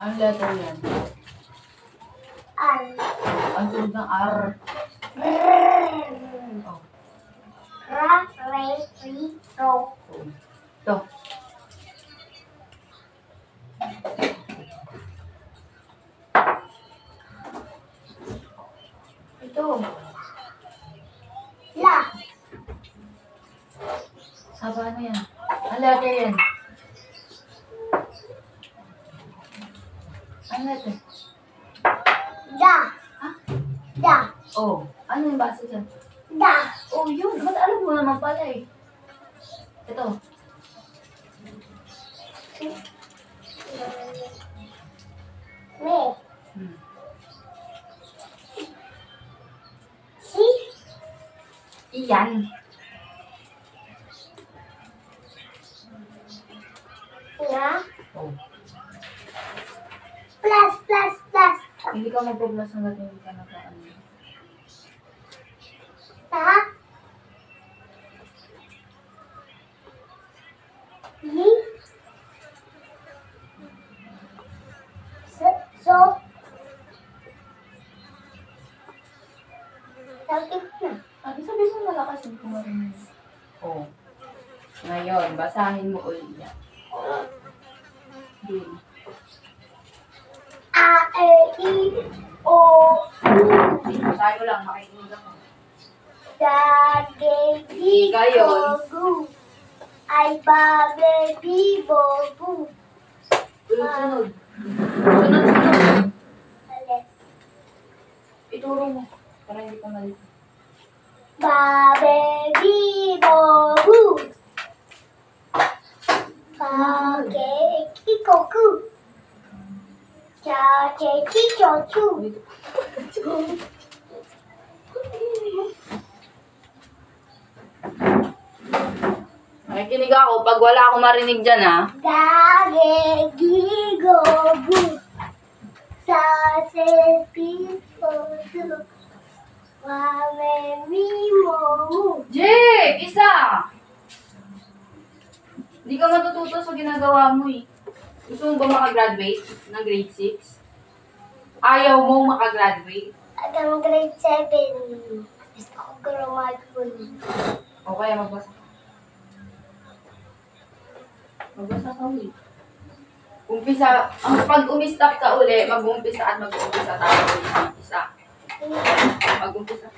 Ang letter yan. Al. Ang sunod ng R. Oh. Ra, re, ri, ro. Ito. Ito. La. Saba na yan. Ang letter yan. Ang letter. Da. Ha? Da. Oh. Ano yung basa dyan? Da. Oh, yun. Ba't alam mo naman pala eh? Ito. Me. Hmm. Si. Iyan. Na. Oh. Plus, plus, plus. Hindi ka mag-plus hanggat hindi ka naka-ano. Ta. Li. So. Sakit na. Sabi mo malakas yung kumarinig. Oh. Ngayon, basahin mo ulit yan. Din. A, E, I, O, U. Basahin mo lang, makikinig ako. Dagegi, Gayon. gogu. Ay, babe, bibo, bu. Sunod. Sunod. Alis. Ituro mo. Para hindi ka mali. Babe, bibo, bu. Kake, kikoku. Chache, chichochu. Nakikinig ako. Pag wala akong marinig dyan, ha? Dagegi, gogu. Sase, piposu. Wame, mimo. Jake! Isa! Hindi ka matututo sa ginagawa mo, eh. Gusto mo ba makagraduate ng grade 6? Ayaw mo makagraduate? Hanggang grade 7. Gusto ko graduate. O kaya magbasa ka. Magbasa ka ulit. Umpisa, pag umistop ka uli, mag-umpisa at mag-umpisa tayo ulit. Isa. Mag-umpisa.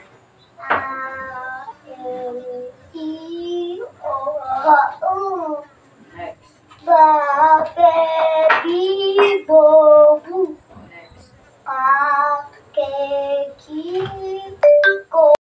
E-I-O-U. Next. Babe, bibo,